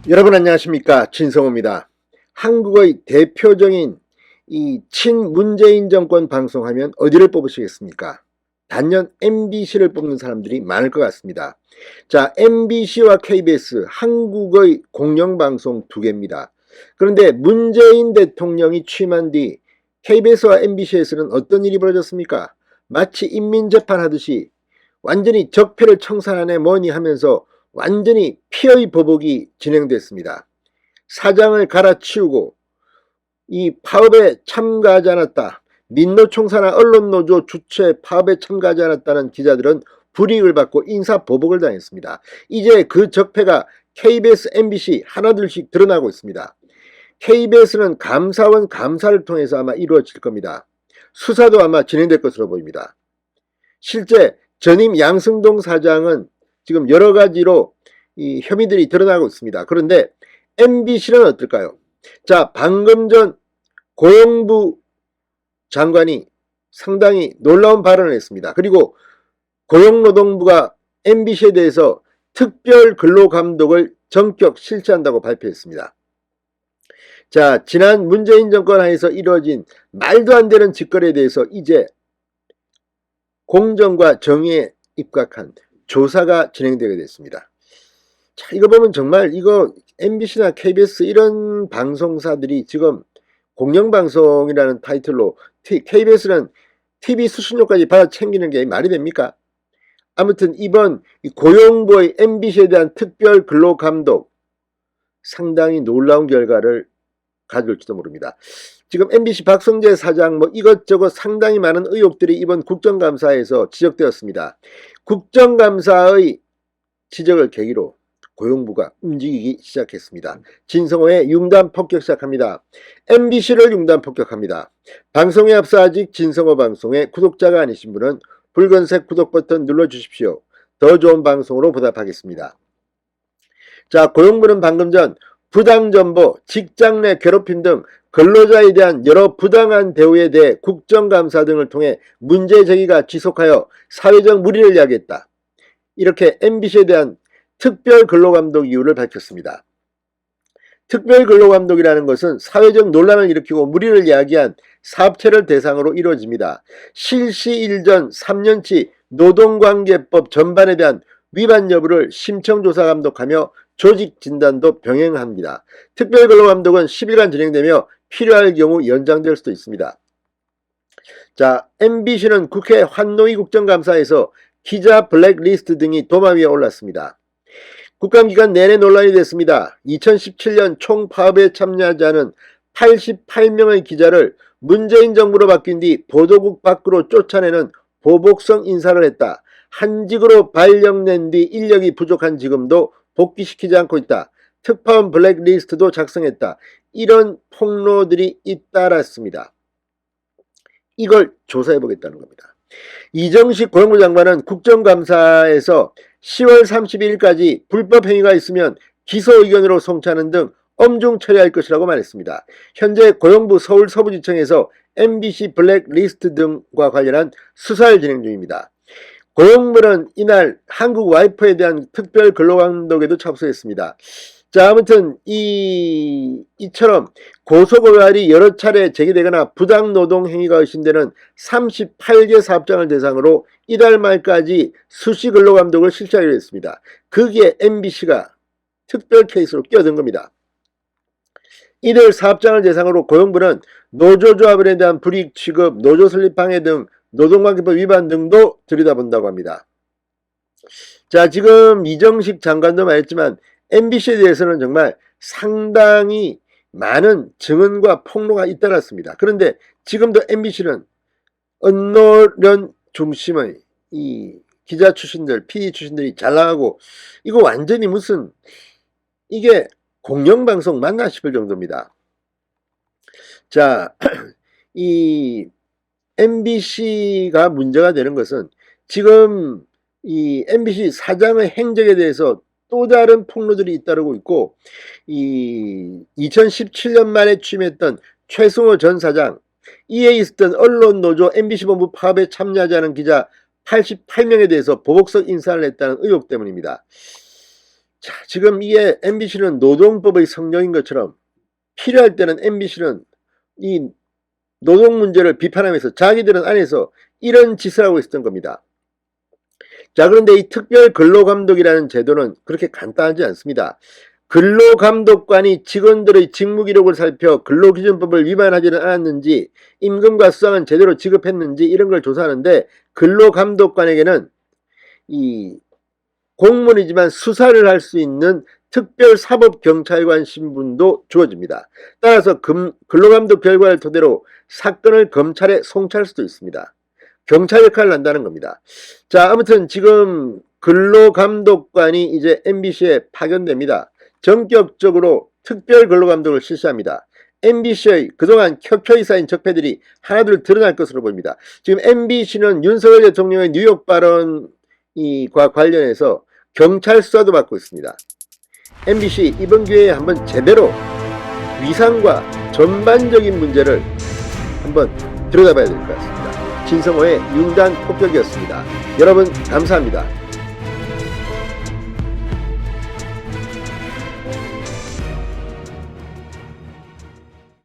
여러분 안녕하십니까, 진성호입니다. 한국의 대표적인 이 친문재인 정권 방송하면 어디를 뽑으시겠습니까? 단연 MBC를 뽑는 사람들이 많을 것 같습니다. 자, MBC와 KBS 한국의 공영방송 두 개입니다. 그런데 문재인 대통령이 취임한 뒤 KBS와 MBC에서는 어떤 일이 벌어졌습니까? 마치 인민재판하듯이 완전히 적폐를 청산하네 뭐니 하면서 완전히 피의 보복이 진행됐습니다. 사장을 갈아치우고 이 파업에 참가하지 않았다, 민노총사나 언론노조 주최 파업에 참가하지 않았다는 기자들은 불이익을 받고 인사보복을 당했습니다. 이제 그 적폐가 KBS, MBC 하나둘씩 드러나고 있습니다. KBS는 감사원 감사를 통해서 아마 이루어질 겁니다. 수사도 아마 진행될 것으로 보입니다. 실제 전임 양승동 사장은 지금 여러 가지로 이 혐의들이 드러나고 있습니다. 그런데 MBC는 어떨까요? 자, 방금 전 고용부 장관이 상당히 놀라운 발언을 했습니다. 그리고 고용노동부가 MBC에 대해서 특별 근로감독을 전격 실시한다고 발표했습니다. 자, 지난 문재인 정권 하에서 이루어진 말도 안 되는 짓거리에 대해서 이제 공정과 정의에 입각한 조사가 진행되게 됐습니다. 자, 이거 보면 정말 이거 MBC나 KBS 이런 방송사들이 지금 공영방송이라는 타이틀로 KBS는 TV 수신료까지 받아 챙기는 게 말이 됩니까? 아무튼 이번 고용부의 MBC에 대한 특별 근로감독 상당히 놀라운 결과를 가져올지도 모릅니다. 지금 MBC 박성재 사장 뭐 이것저것 상당히 많은 의혹들이 이번 국정감사에서 지적되었습니다. 국정감사의 지적을 계기로 고용부가 움직이기 시작했습니다. 진성호의 융단 폭격 시작합니다. MBC를 융단 폭격합니다. 방송에 앞서 아직 진성호 방송의 구독자가 아니신 분은 붉은색 구독 버튼 눌러주십시오. 더 좋은 방송으로 보답하겠습니다. 자, 고용부는 방금 전 부당정보, 직장 내 괴롭힘 등 근로자에 대한 여러 부당한 대우에 대해 국정감사 등을 통해 문제 제기가 지속하여 사회적 물의를 야기했다, 이렇게 MBC에 대한 특별 근로감독 이유를 밝혔습니다. 특별 근로감독이라는 것은 사회적 논란을 일으키고 물의를 야기한 사업체를 대상으로 이루어집니다. 실시일 전 3년치 노동관계법 전반에 대한 위반 여부를 심청조사 감독하며 조직 진단도 병행합니다. 특별 근로감독은 10일간 진행되며 필요할 경우 연장될 수도 있습니다. 자, MBC는 국회 환노위 국정감사에서 기자 블랙리스트 등이 도마 위에 올랐습니다. 국감기간 내내 논란이 됐습니다. 2017년 총파업에 참여하지 않은 88명의 기자를 문재인 정부로 바뀐 뒤 보도국 밖으로 쫓아내는 보복성 인사를 했다. 한직으로 발령낸 뒤 인력이 부족한 지금도 복귀시키지 않고 있다. 특파원 블랙리스트도 작성했다. 이런 폭로들이 잇따랐습니다. 이걸 조사해보겠다는 겁니다. 이정식 고용부 장관은 국정감사에서 10월 31일까지 불법 행위가 있으면 기소 의견으로 송치하는 등 엄중 처리할 것이라고 말했습니다. 현재 고용부 서울 서부지청에서 MBC 블랙리스트 등과 관련한 수사를 진행 중입니다. 고용부는 이날 한국 와이퍼에 대한 특별 근로감독에도 착수했습니다. 자, 아무튼 이처럼 고소고발이 여러 차례 제기되거나 부당노동 행위가 의심되는 38개 사업장을 대상으로 이달 말까지 수시 근로감독을 실시하기로 했습니다. 거기에 MBC가 특별 케이스로 끼어든 겁니다. 이들 사업장을 대상으로 고용부는 노조조합에 대한 불이익 취급, 노조 설립 방해 등 노동관계법 위반 등도 들여다본다고 합니다. 자, 지금 이정식 장관도 말했지만 MBC에 대해서는 정말 상당히 많은 증언과 폭로가 잇따랐습니다. 그런데 지금도 MBC는 언론연 중심의 이 기자 출신들, PD 출신들이 잘 나가고 이거 완전히 무슨 이게 공영방송 맞나 싶을 정도입니다. 자, 이 MBC가 문제가 되는 것은 지금 이 MBC 사장의 행적에 대해서 또 다른 폭로들이 잇따르고 있고, 이 2017년 말에 취임했던 최승호 전 사장, 이에 있었던 언론노조 MBC 본부 파업에 참여하지 않은 기자 88명에 대해서 보복성 인사를 했다는 의혹 때문입니다. 자, 지금 이게 MBC는 노동법의 성령인 것처럼 필요할 때는 MBC는 이 노동 문제를 비판하면서 자기들은 안에서 이런 짓을 하고 있었던 겁니다. 자, 그런데 이 특별 근로감독이라는 제도는 그렇게 간단하지 않습니다. 근로감독관이 직원들의 직무 기록을 살펴 근로기준법을 위반하지는 않았는지, 임금과 수당은 제대로 지급했는지 이런 걸 조사하는데, 근로감독관에게는 이 공무원이지만 수사를 할 수 있는 특별사법경찰관 신분도 주어집니다. 따라서 근로감독 결과를 토대로 사건을 검찰에 송치할 수도 있습니다. 경찰 역할을 한다는 겁니다. 자, 아무튼 지금 근로감독관이 이제 MBC에 파견됩니다. 전격적으로 특별 근로감독을 실시합니다. MBC의 그동안 켜켜이 쌓인 적폐들이 하나둘 드러날 것으로 보입니다. 지금 MBC는 윤석열 대통령의 뉴욕 발언과 관련해서 경찰 수사도 받고 있습니다. MBC 이번 기회에 한번 제대로 위상과 전반적인 문제를 한번 들여다봐야 될 것 같습니다. 진성호의 융단 폭격이었습니다. 여러분 감사합니다.